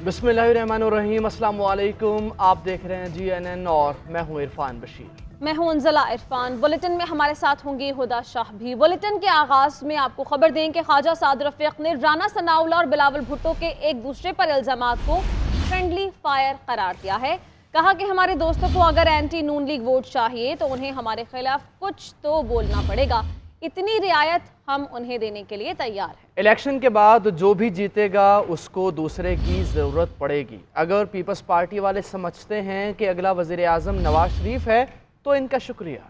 बिस्मिल्लाहिर्रहमानिर्रहीम, अस्सलाम वालेकुम। आप देख रहे हैं GNN और मैं हूं इरफान बशीर। मैं हूं अंजला इरफान। बुलेटिन में हमारे साथ होंगे हुदा शाह भी। बुलेटिन के आगाज में आपको खबर दें कि ख्वाजा साद रफीक ने राना सनाउल्लाह और बिलावल भुट्टो के एक दूसरे पर इल्जामात को फ्रेंडली फायर करार दिया है। कहा कि हमारे दोस्तों को अगर एंटी नून लीग वोट चाहिए तो उन्हें हमारे खिलाफ कुछ तो बोलना पड़ेगा, इतनी रियायत हम उन्हें देने के लिए तैयार हैं। इलेक्शन के बाद जो भी जीतेगा उसको दूसरे की ज़रूरत पड़ेगी। अगर पीपल्स पार्टी वाले समझते हैं कि अगला वज़ीर आज़म नवाज शरीफ है तो इनका शुक्रिया।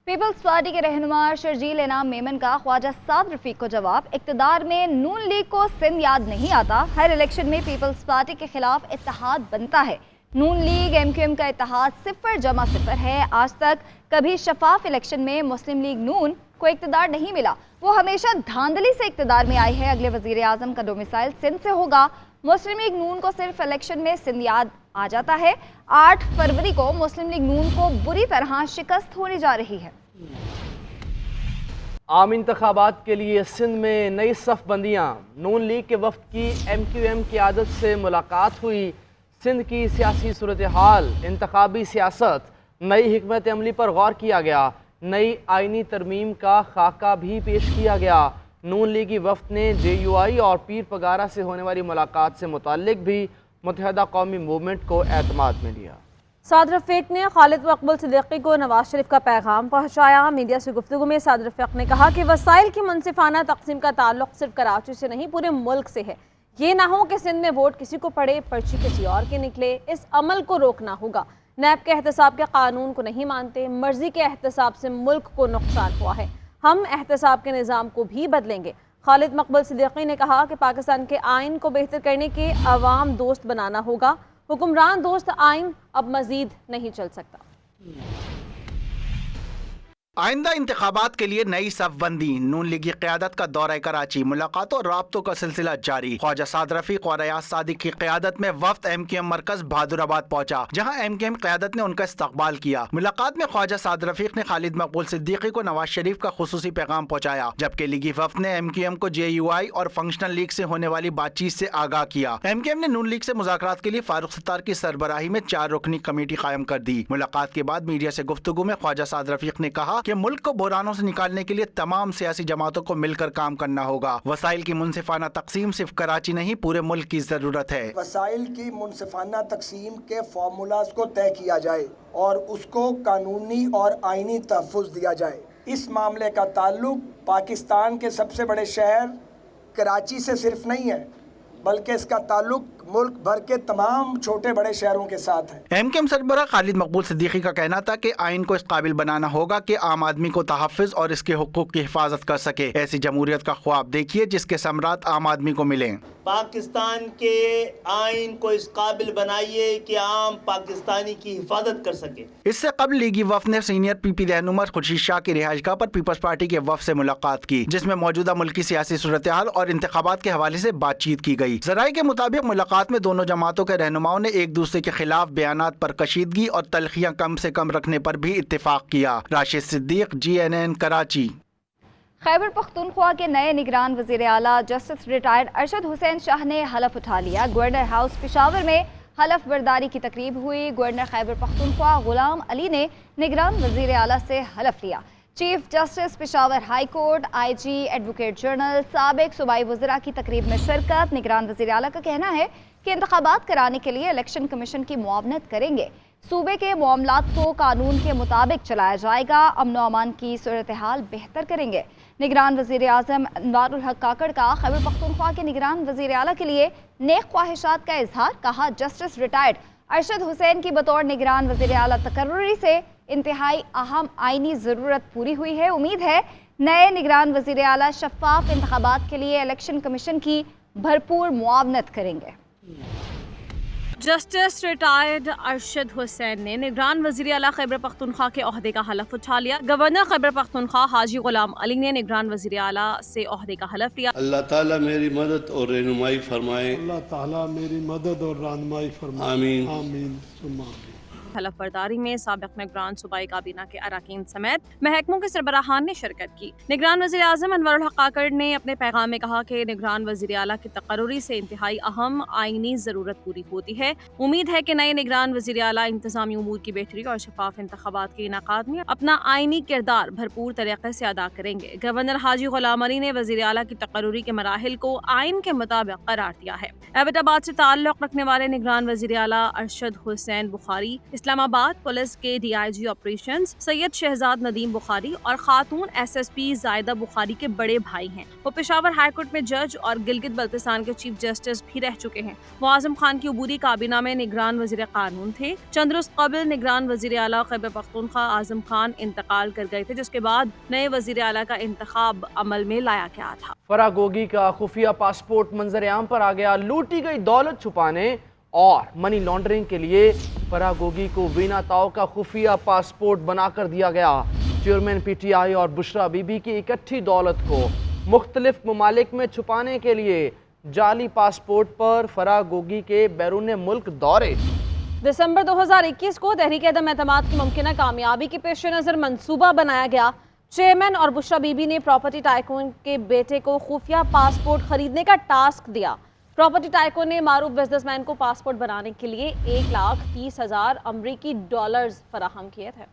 पीपल्स पार्टी के रहनुमा शर्जील इनाम मेमन का ख्वाजा साद रफीक को जवाब, इक़्तिदार में नून लीग को सिंध याद नहीं आता। हर इलेक्शन में पीपल्स पार्टी के खिलाफ इत्तेहाद बनता है। नून लीग MQM का इत्तेहाद 0-0 है। आज तक कभी शफाफ इलेक्शन में मुस्लिम लीग नून को इक़्तिदार नहीं मिला। वो हमेशा धांधली से इक़्तिदार में आई है। अगले वज़ीर आज़म का डोमिसाइल सिंध से होगा। मुस्लिम लीग नून को सिर्फ इलेक्शन में सिंध याद आ जाता है। 8 फरवरी को मुस्लिम लीग नून को बुरी तरह शिकस्त होने जा रही है। आम इंतखाबात के लिए सिंध में नई सफ बंदियाँ। नून लीग के वफ्द की MQM क़यादत से मुलाकात हुई। सिंध की सियासी सूरत हाल, इंतखाबी सियासत, नई हिकमत अमली पर गौर किया गया। नई आइनी तरमीम का खाका भी पेश किया गया। नून लीगी वफ्द ने JUI और पीर पगारा से होने वाली मुलाकात से मुताल्लिक भी मुत्तहदा कौमी मूवमेंट को एतमाद में लिया। साद रफीक ने खालिद मकबूल सिद्दीकी को नवाज शरीफ का पैगाम पहुँचाया। मीडिया से गुफ्तगू में साद रफीक ने कहा कि वसाइल की मुनसिफाना तकसीम का ताल्लुक सिर्फ कराची से नहीं पूरे मुल्क से है। ये ना हो कि सिंध में वोट किसी को पड़े, पर्ची किसी और के निकले। इस अमल को रोकना होगा। नैब के एहतसाब के कानून को नहीं मानते। मर्जी के एहतसाब से मुल्क को नुकसान हुआ है। हम एहतसाब के निज़ाम को भी बदलेंगे। खालिद मकबूल सिद्दीकी ने कहा कि पाकिस्तान के आइन को बेहतर करने के अवाम दोस्त बनाना होगा। हुक्मरान दोस्त आइन अब मजीद नहीं चल सकता। आइंदा इंतखाबात के लिए नई सफबंदी। नून लीगी क़यादत का दौरा कराची, मुलाकातों और राब्तों का सिलसिला जारी। ख्वाजा साद रफीक और अयाज सादिक की क़यादत में वफ्द MQM मरकज बहादुराबाद पहुंचा, जहां MQM क़यादत ने उनका इस्तकबाल किया। मुलाकात में ख्वाजा साद रफीक ने खालिद मकबूल सिद्दीकी को नवाज शरीफ का खुसूसी पैगाम पहुंचाया, जबकि लीगी वफ्द ने MQM को JUI और फंक्शनल लीग से होने वाली बातचीत से आगाह किया। MQM ने नून लीग से मुज़ाकरात के लिए फारूक सत्तार की सरबराही में 4 रुकनी कमेटी कायम कर दी। मुलाकात के बाद मीडिया से गुफ्तगू में ख्वाजा साद रफीक ने कहा कि मुल्क को बहरानों से निकालने के लिए तमाम सियासी जमातों को मिलकर काम करना होगा। वसाइल की मुनसिफाना तकसीम सिर्फ कराची नहीं पूरे मुल्क की जरूरत है। वसाइल की मुनसिफाना तकसीम के फार्मूलाज को तय किया जाए और उसको कानूनी और आईनी तहफ़्फ़ुज़ दिया जाए। इस मामले का ताल्लुक पाकिस्तान के सबसे बड़े शहर कराची से सिर्फ नहीं है, बल्कि इसका ताल्लुक मुल्क भर के तमाम छोटे बड़े शहरों के साथ है। MQM सरबराह खालिद मकबूल सिद्दीकी का कहना था कि आइन को इस काबिल बनाना होगा कि आम आदमी को तहफ़्फ़ुज़ और इसके हुकूक की हिफाजत कर सके। ऐसी जमहूरियत का ख्वाब देखिए जिसके समरात आम आदमी को मिले। पाकिस्तान के आइन को इस काबिल बनाइए कि आम पाकिस्तानी की हिफाजत कर सके। इससे कबल लीगी वफ्द ने सीनियर PP रहनुमा खुर्शीद शाह की रिहाइशगाह पर पीपल्स पार्टी के वफ्द से मुलाकात की, जिसमें मौजूदा मुल्क की सियासी सूरत हाल और इंतखाबात के हवाले से बातचीत की गई। ज़राए के मुताबिक मुलाकात में दोनों जमातों के रहनुमाओं ने एक दूसरे के खिलाफ बयानात पर कशीदगी और तलखियां कम से कम रखने पर भी इत्तेफाक किया। राशिद सिद्दीक, GNN, कराची। खैबर पख्तूनख्वा के नए निगरान वज़ीर आला जस्टिस रिटायर्ड अरशद हुसैन शाह ने हलफ उठा लिया। गवर्नर हाउस पेशावर में हलफ बर्दारी की तकरीब हुई। गवर्नर खैबर पख्तूनख्वा गुलाम अली ने निगरान वज़ीर आला से हलफ लिया। Chief justice Peshawar high court, IG, advocate general, साबिक सूबाई वज़रा की तकरीब में शिरकत। निगरान वज़ीर आला का कहना है कि इंतखाबात कराने के लिए इलेक्शन कमीशन की मुआवनत करेंगे। सूबे के मामलात को कानून के मुताबिक चलाया जाएगा। अमन व अमान की सूरत हाल बेहतर करेंगे। निगरान वज़ीर आज़म अनवारुल हक काकड़ का खैबर पख्तूनख्वा के निगरान वज़ीर आला के लिए नेक ख्वाहिशात का इजहार। कहा, जस्टिस रिटायर्ड अरशद हुसैन की बतौर निगरान वज़ीर आला तकर्रुरी से इंतहाई अहम आइनी ज़रूरत पूरी हुई है। उम्मीद है नए निगरान वज़ीर आला शफाफ इंतखाबात के लिए इलेक्शन कमीशन की भरपूर मुआवनत करेंगे। जस्टिस रिटायर्ड अरशद हुसैन ने निगरान वज़ीर आला खैबर पख्तूनख्वा के ओहदे का हलफ उठा लिया। गवर्नर खैबर पख्तूनख्वा हाजी गुलाम अली ने निगरान वज़ीर आला से ओहदे का हलफ लिया। अल्लाह ताला मेरी मदद और रहनुमाई फरमाए। अल्लाह ताला मेरी मदद और रहनुमाई फरमाए। आमीन। आमीन सुम्मा आमीन। हलफ बर्दारी में साबिक निगरान सूबाई काबीना के अरकान समेत महकमों के सरबराहान ने शिरकत की। निगरान वज़ीर आज़म अनवरुल हक काकड़ ने अपने पैगाम में कहा कि निगरान वज़ीर आला की तकर्रुरी से इंतहाई अहम आईनी ज़रूरत पूरी होती है। उम्मीद है कि नए निगरान वज़ीर आला इंतज़ामी उमूर की बेहतरी और शफाफ इंतखाबात के इनेकाद में अपना आईनी किरदार भरपूर तरीके से अदा करेंगे। गवर्नर हाजी गुलाम अली ने वज़ीर आला की तकर्रुरी के मराहिल को आइन के मुताबिक करार दिया है। एबटाबाद से ताल्लुक़ रखने वाले निगरान वज़ीर आला अरशद हुसैन बुखारी, इस्लामाबाद पुलिस के DIG ऑपरेशंस सैयद शहजाद नदीम बुखारी और खातून SSP जायदा बुखारी के बड़े भाई हैं। वो पेशावर हाई कोर्ट में जज और गिलगित बल्तिस्तान के चीफ जस्टिस भी रह चुके हैं। वो आज़म खान की उबूरी काबीना में निगरान वज़ीर कानून थे। चंद रोज़ कबल निगरान वज़ीर आला खैबर पख्तूनख्वा आज़म खान इंतकाल कर गए थे, जिसके बाद नए वज़ीर आला का इंतखाब अमल में लाया गया था। फराह गोगी का खुफिया पासपोर्ट मंजर आम पर आ गया। लूटी गई दौलत छुपाने और मनी लॉन्ड्रिंग के लिए फराह गोगी को वीना ताओ का खुफिया पासपोर्ट बनाकर दिया गया। चेयरमैन PTI और बुशरा बीबी की इकट्ठी दौलत को मुख्तलिफ ममालिक में छुपाने के लिए जाली पासपोर्ट पर फराह गोगी के बैरून मुल्क दौरे। दिसंबर 2021 को तहरीक अदम एतमाद की मुमकिना कामयाबी के पेश नज़र मंसूबा बनाया गया। चेयरमैन और बुशरा बीबी ने प्रॉपर्टी टाइकून के बेटे को खुफिया पासपोर्ट खरीदने का टास्क दिया। प्रॉपर्टी टाइकून ने मारूफ बिजनेसमैन को पासपोर्ट बनाने के लिए $1,30,000 अमरीकी फराहम किए थे।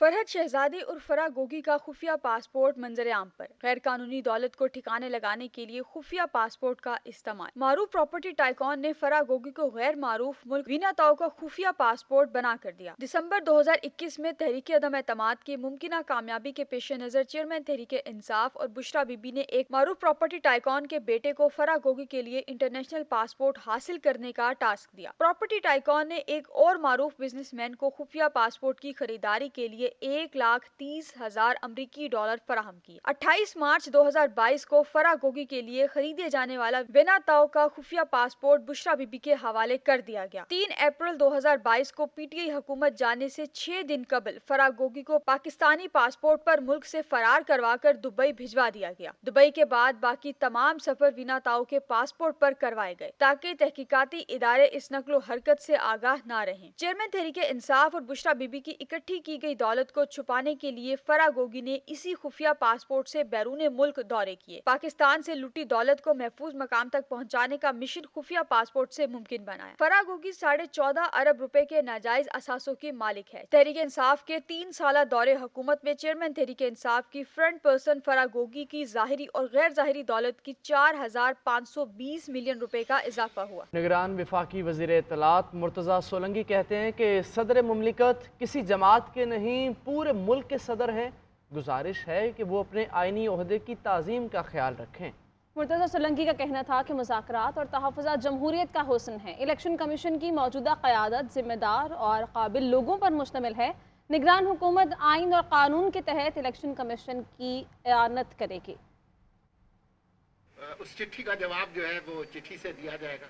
फरहद शहजादी और फराह गोगी का खुफिया पासपोर्ट मंजर आम पर। गैर कानूनी दौलत को ठिकाने लगाने के लिए खुफिया पासपोर्ट का इस्तेमाल। मारूफ प्रॉपर्टी टाइकॉन ने फराह गोगी को गैर मारूफ मुल्क वीना ताओ का खुफिया पासपोर्ट बना कर दिया। दिसंबर 2021 में तहरीक अदम एतमाद की मुमकिना कामयाबी के पेश नजर चेयरमैन तहरीक इंसाफ और बुशरा बीबी ने एक मारूफ प्रॉपर्टी टाइकॉन के बेटे को फराह गोगी के लिए इंटरनेशनल पासपोर्ट हासिल करने का टास्क दिया। प्रॉपर्टी टाइकॉन ने एक और मारूफ बिजनेसमैन को खुफिया पासपोर्ट की खरीदारी के लिए $1,30,000 अमरीकी फराहम किए। 28 मार्च 2022 को फराह गोगी के लिए खरीदे जाने वाला वीना ताओ का खुफिया पासपोर्ट बुशरा बीबी के हवाले कर दिया गया। 3 अप्रैल 2022 को PTI हुकूमत जाने से 6 दिन कबल फराह गोगी को पाकिस्तानी पासपोर्ट पर मुल्क से फरार करवा कर दुबई भिजवा दिया गया। दुबई के बाद बाकी तमाम सफर वीना ताओ के पासपोर्ट पर करवाए गए ताकि तहकीकाती इदारे इस नक्लो हरकत से आगाह न रहें। चेयरमैन तहरीक इंसाफ और बुशरा बीबी की इकट्ठी की गई दौलत को छुपाने के लिए फराह गोगी ने इसी खुफिया पासपोर्ट से बैरून मुल्क दौरे किए। पाकिस्तान से लूटी दौलत को महफूज मकाम तक पहुंचाने का मिशन खुफिया पासपोर्ट से मुमकिन बनाया। फराह गोगी 14.5 अरब रुपए के नाजायज असासों की मालिक है। तहरीक इंसाफ के 3 साला दौरे हुकूमत में चेयरमैन तहरीक इंसाफ की फ्रंट पर्सन फराह गोगी की जाहिरी और गैर जाहिरी दौलत की 4,520 मिलियन रुपए का इजाफा हुआ। निगरान वफाकी वज़ीर इत्तलात मुर्तज़ा सोलंकी कहते हैं कि सदर मुमलिकत किसी जमात के नहीं पूरे मुल्क के सदर हैं। गुजारिश है कि वो अपने आईनी ओहदे की ताज़ीम का ख्याल रखें। मुर्तज़ा सोलंकी का कहना था कि मुज़ाकरात और तहफ़्फ़ुज़ात जमहूरियत का हुस्न है। इलेक्शन कमीशन की मौजूदा क़यादत ज़िम्मेदार और काबिल लोगों पर मुश्तमिल है। निगरान हुकूमत आइन और कानून के तहत इलेक्शन कमीशन की इआनत करेगी। उस चिट्ठी का जवाब जो है वो चिट्ठी से दिया जाएगा,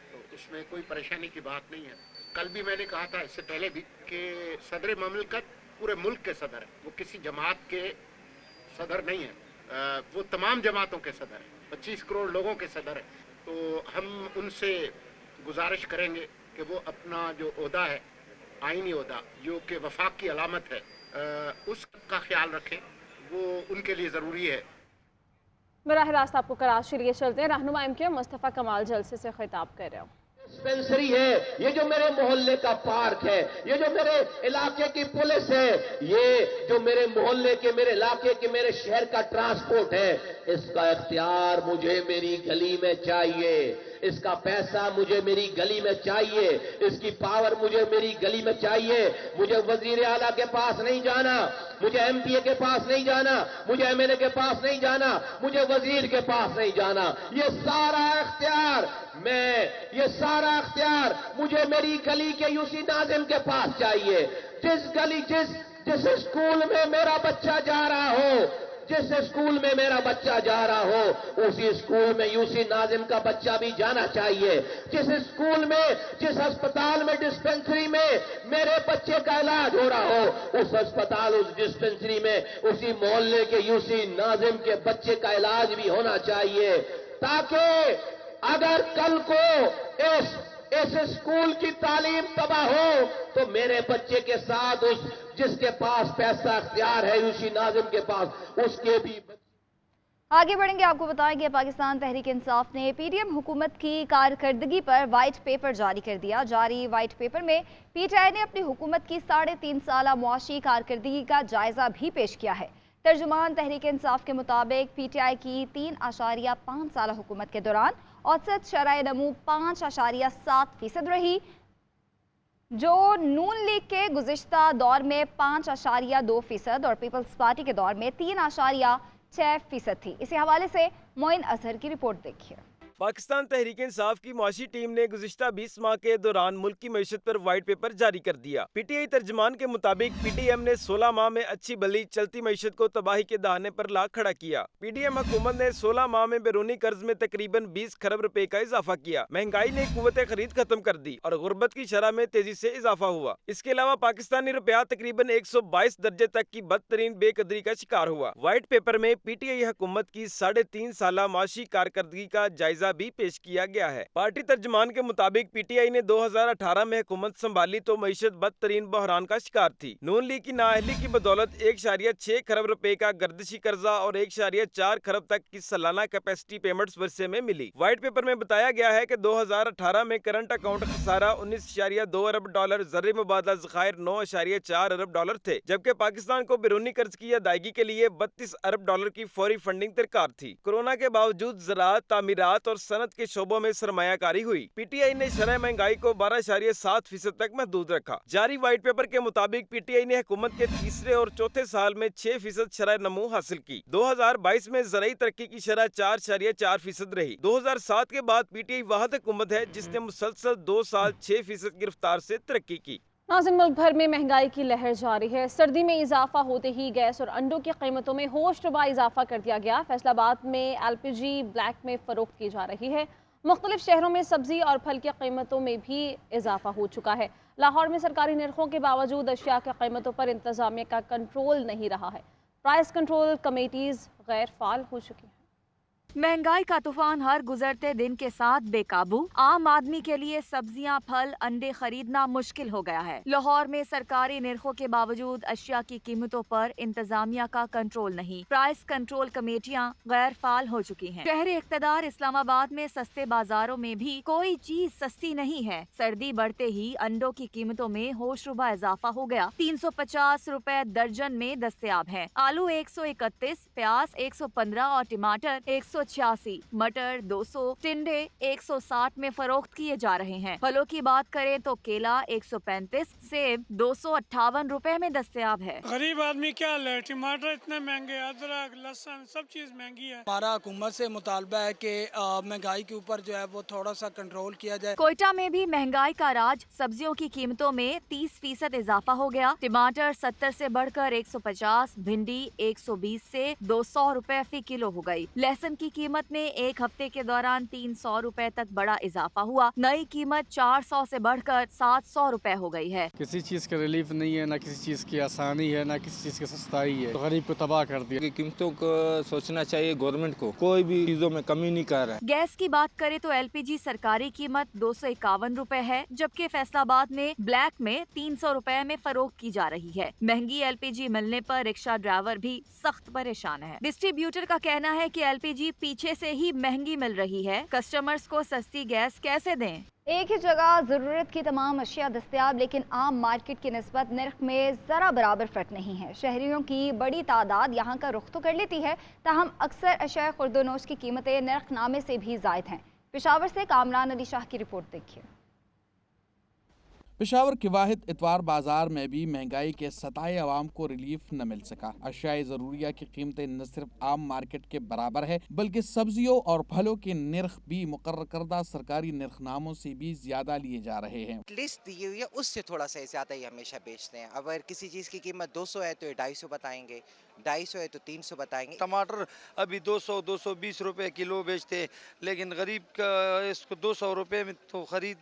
तो उसमें कोई परेशानी की बात नहीं है। कल भी मैंने कहा था, इससे पहले भी, कि सदर ममलकत पूरे मुल्क के सदर है, वो किसी जमात के सदर नहीं है, वो तमाम जमातों के सदर है, 25 करोड़ लोगों के सदर है। तो हम उनसे गुजारिश करेंगे कि वो अपना जो ओहदा है, आईनी ओहदा जो कि वफाक की अलामत है, उसका ख्याल रखें, वो उनके लिए ज़रूरी है। बराह रास्त आपको कराची लिए चलते हैं। रहनुमा MKM मुस्तफ़ा कमाल जलसे से खिताब कर रहे हो। डिस्पेंसरी है, ये जो मेरे मोहल्ले का पार्क है, ये जो मेरे इलाके की पुलिस है, ये जो मेरे मोहल्ले के, मेरे इलाके के, मेरे शहर का ट्रांसपोर्ट है, इसका इख्तियार मुझे मेरी गली में चाहिए। इसका पैसा मुझे मेरी गली में चाहिए। इसकी पावर मुझे मेरी गली में चाहिए। मुझे वजीर आला के पास नहीं जाना, मुझे MPA के पास नहीं जाना, मुझे MLA के पास नहीं जाना, मुझे वजीर के पास नहीं जाना। ये सारा इख्तियार मुझे मेरी गली के यूसी नाजिम के पास चाहिए। जिस स्कूल में मेरा बच्चा जा रहा हो, जिस स्कूल में मेरा बच्चा जा रहा हो, उसी स्कूल में यूसी नाजिम का बच्चा भी जाना चाहिए। जिस स्कूल में, जिस अस्पताल में, डिस्पेंसरी में मेरे बच्चे का इलाज हो रहा हो, उस अस्पताल, उस डिस्पेंसरी में उसी मोहल्ले के यूसी नाजिम के बच्चे का इलाज भी होना चाहिए, ताकि अगर कल को इस स्कूल की तालीम तबाह हो तो मेरे बच्चे के साथ उस जिसके पास पैसा अख्तियार है, यूसी नाज़िम के पास, उसके भी। आगे बढ़ेंगे, आपको बताएंगे पाकिस्तान तहरीक इंसाफ ने पीडीएम हुकूमत की कारकर्दगी पर वाइट पेपर जारी कर दिया। जारी वाइट पेपर में पीटीआई ने अपनी हुकूमत की 3.5 साला मुआशी कारकर्दगी का जायजा भी पेश किया है। तर्जुमान तहरीक इंसाफ के मुताबिक पीटीआई की 3.5 साला हुकूमत के दौरान औसत शरह नमू 5.7% रही, जो नून लीग के गुज़िश्ता दौर में 5.2% और पीपल्स पार्टी के दौर में 3.6% थी। इसी हवाले से मोइन अजहर की रिपोर्ट देखिए। पाकिस्तान तहरीक इंसाफ की मुआशी टीम ने गुज़िश्ता 20 माह के दौरान मुल्क की मईशत पर वाइट पेपर जारी कर दिया। पीटीआई तर्जमान के मुताबिक पीटीएम ने 16 माह में अच्छी भली चलती मईशत को तबाही के दहाने पर ला खड़ा किया। पीडीएम हुकूमत ने 16 माह में बैरूनी कर्ज में तकरीबन 20 खरब रुपए का इजाफा किया। महंगाई ने कुव्वत खरीद खत्म कर दी और गुर्बत की शरह में तेजी से इजाफा हुआ। इसके अलावा पाकिस्तानी रुपया तकरीबन 122 दर्जे तक की बदतरीन बेकदरी का शिकार हुआ। वाइट पेपर में पीटीआई हुकूमत की 3.5 साला माशी कारकर्दगी का जायजा भी पेश किया गया है। पार्टी तर्जमान के मुताबिक पीटीआई ने 2018 में हुकूमत संभाली तो मईशत बदतरीन बहरान का शिकार थी। नून लीग की नाअहली की बदौलत 1.6 खरब रुपए का गर्दिशी कर्जा और 1.4 खरब तक की सालाना कैपेसिटी पेमेंट्स वर्षे में मिली। व्हाइट पेपर में बताया गया है कि 2018 में करंट अकाउंट खसारा 19.2 अरब डॉलर, ज़र्री मुबादला ज़खायर 9.4 अरब डॉलर थे, जबकि पाकिस्तान को बैरूनी कर्ज की अदायगी के लिए 32 अरब डॉलर की फौरी फंडिंग दरकार थी। कोरोना के बावजूद ज़राअत, तामीरात और सनत के शोबों में सरमायाकारी हुई। पीटीआई ने शरह महंगाई को 12.7% तक महदूद रखा। जारी व्हाइट पेपर के मुताबिक पीटीआई ने हुकूमत के तीसरे और चौथे साल में 6% शरह नमू हासिल की। 2022 में ज़राई तरक्की की शरह 4.4% रही। 2007 के बाद पीटीआई वाहिद हुकूमत है जिसने मुसलसल 2 साल 6% की रफ्तार से तरक्की की। नाज़रीन, मुल्क भर में महंगाई की लहर जारी है। सर्दी में इजाफा होते ही गैस और अंडों की कीमतों में होशरुबा इजाफा कर दिया गया। फैसलाबाद में एलपीजी ब्लैक में फरोख्त की जा रही है। मुख्तलिफ शहरों में सब्जी और फल की कीमतों में भी इजाफा हो चुका है। लाहौर में सरकारी निर्खों के बावजूद अशिया की कीमतों पर इंतजामिया का कंट्रोल नहीं रहा है। प्राइस कंट्रोल कमेटीज गैर फाल हो चुकी हैं। महंगाई का तूफान हर गुजरते दिन के साथ बेकाबू। आम आदमी के लिए सब्जियां, फल, अंडे खरीदना मुश्किल हो गया है। लाहौर में सरकारी निर्खों के बावजूद अशिया की कीमतों पर इंतजामिया का कंट्रोल नहीं। प्राइस कंट्रोल कमेटियां गैर फाल हो चुकी हैं। शहरी इख्तदार इस्लामाबाद में सस्ते बाजारों में भी कोई चीज सस्ती नहीं है। सर्दी बढ़ते ही अंडों की कीमतों में होशरुबा इजाफा हो गया। 350 रुपए दर्जन में दस्तयाब है। आलू 131, प्याज 115 और टमाटर 186, मटर 200, टिंडे 160 में फरोख्त किए जा रहे हैं। फलों की बात करें तो केला 135, सेब 258 रुपए में दस्तयाब है। गरीब आदमी क्या ले, टमाटर इतने महंगे, अदरक, लहसुन सब चीज महंगी है। हमारा हुकूमत से मुतालबा है कि महंगाई के ऊपर जो है वो थोड़ा सा कंट्रोल किया जाए। कोयटा में भी महंगाई का राज। सब्जियों की कीमतों में 30% इजाफा हो गया। टमाटर 70 से बढ़कर 150, भिंडी 120 से 200 रुपए फी किलो हो गई। लहसुन की कीमत में एक हफ्ते के दौरान 300 रुपए तक बड़ा इजाफा हुआ। नई कीमत 400 से बढ़कर 700 रुपए हो गई है। किसी चीज का रिलीफ नहीं है, ना किसी चीज की आसानी है, ना किसी चीज की सस्ताई है। तो गरीब को तबाह कर दिया। कीमतों को सोचना चाहिए गवर्नमेंट को, कोई भी चीजों में कमी नहीं कर रहा है। गैस की बात करें तो एलपीजी सरकारी कीमत 251 रुपए है, जबकि फैसलाबाद में ब्लैक में 300 रुपए में फरोख्त की जा रही है। महंगी एलपीजी मिलने पर रिक्शा ड्राइवर भी सख्त परेशान है। डिस्ट्रीब्यूटर का कहना है कि एलपीजी पीछे से ही महंगी मिल रही है। कस्टमर्स को सस्ती गैस कैसे दें? एक ही जगह ज़रूरत की तमाम अशिया दस्तयाब, लेकिन आम मार्केट की निस्बत नर्ख में ज़रा बराबर फ़र्क नहीं है। शहरियों की बड़ी तादाद यहाँ का रुख तो कर लेती है, ताहम अक्सर अशिया खुर्दोनोश की कीमतें नर्खनामे से भी ज़ायद हैं। पेशावर से कामरान अली शाह की रिपोर्ट देखिए। पेशावर के वाहिद इतवार बाजार में भी महंगाई के सताए अवाम को रिलीफ न मिल सका। अशियाए ज़रूरिया की कीमतें न सिर्फ आम मार्केट के बराबर है, बल्कि सब्जियों और फलों के निर्ख भी मुकर्रर करदा सरकारी निर्खनामों से भी ज्यादा लिए जा रहे हैं। लिस्ट दी हुई है उससे थोड़ा सा ज्यादा ही हमेशा बेचते हैं। अगर किसी चीज़ की कीमत 200 है तो ये 250 बताएंगे, 250 है तो 300 बताएंगे। टमाटर अभी 200-220 रुपए किलो बेचते हैं, लेकिन गरीब का इसको 200 रुपए में तो खरीद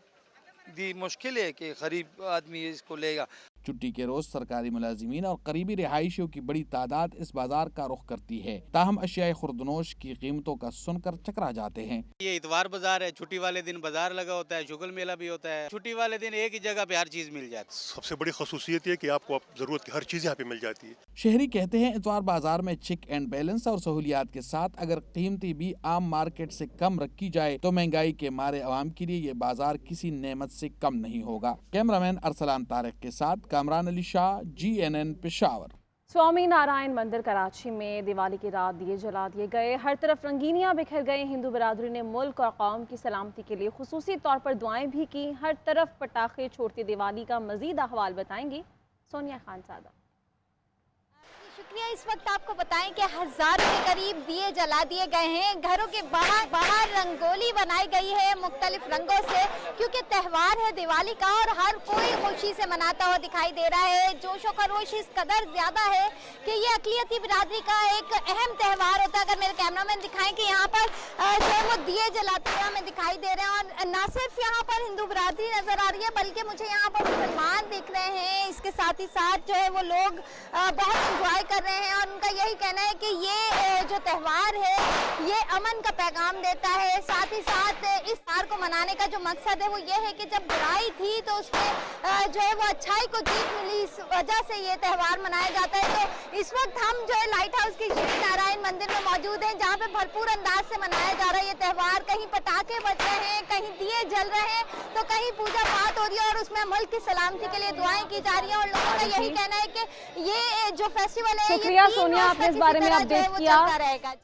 दी मुश्किल है कि गरीब आदमी इसको लेगा। छुट्टी के रोज सरकारी मुलाजिमीन और करीबी रिहायशियों की बड़ी तादाद इस बाजार का रुख करती है। ताहम अशियाए खुर्दनोश की कीमतों का सुनकर चकरा जाते हैं। ये इतवार बाजार है, छुट्टी वाले दिन बाजार लगा होता है, शुगल मेला भी होता है। छुट्टी वाले दिन एक ही जगह पे हर चीज मिल जाती है। सबसे बड़ी खसूसियत है कि आपको जरूरत की हर चीज यहाँ पे मिल जाती है। शहरी कहते हैं इतवार बाजार में चेक एंड बैलेंस और सहूलियात के साथ अगर कीमतें भी आम मार्केट से कम रखी जाए तो महंगाई के मारे अवाम के लिए ये बाजार किसी नेमत से कम नहीं होगा। कैमरामैन अरसलान तारिक के साथ कामरान अली शाह, GNN पेशावर। स्वामी नारायण मंदिर कराची में दिवाली की रात दिए जला दिए गए, हर तरफ रंगीनियां बिखर गए। हिंदू बरादरी ने मुल्क और कौम की सलामती के लिए खुसूसी तौर पर दुआएं भी की। हर तरफ पटाखे छोड़ती दिवाली का मजीद अहवाल बताएंगी सोनिया खान सादा। शुक्रिया। इस वक्त आपको बताएं कि 1000 के करीब दिए जला दिए गए हैं। घरों के बाहर रंगोली बनाई गई है मुख्तलिफ रंगों से, क्योंकि त्यौहार है दिवाली का और हर कोई खुशी से मनाता हुआ दिखाई दे रहा है। जोशो खरोश इस कदर ज्यादा है कि ये अकलियती बिरादरी का एक अहम त्यौहार होता है। अगर मेरे कैमरामैन दिखाएं कि यहाँ पर जो है वो दिए जलाते हुए हमें दिखाई दे रहे हैं, और न सिर्फ यहाँ पर हिंदू बिरादरी नजर आ रही है बल्कि मुझे यहाँ पर मुसलमान दिख रहे हैं। इसके साथ ही साथ जो है वो लोग बहुत इंजॉय कर रहे हैं, और उनका यही कहना है कि ये जो त्यौहार है ये अमन का पैगाम देता है। साथ ही साथ इस त्योहार को मनाने का जो मकसद है वो ये है कि जब बुराई थी तो उसमें जो है वो अच्छाई को जीत मिली, इस वजह से ये त्यौहार मनाया जाता है। तो इस वक्त हम जो है लाइट हाउस के श्री नारायण मंदिर में मौजूद हैं, जहाँ पे भरपूर अंदाज से मनाया जा रहा है ये त्यौहार। कहीं पटाखे बज रहे हैं, कहीं दिए जल रहे हैं, तो कहीं पूजा पाठ हो रही है, और उसमें मुल्क की सलामती के लिए दुआएं की जा रही है। और लोगों का यही कहना है कि ये जो फेस्टिवल है, शुक्रिया सोनिया, आपने इस बारे में अपडेट किया।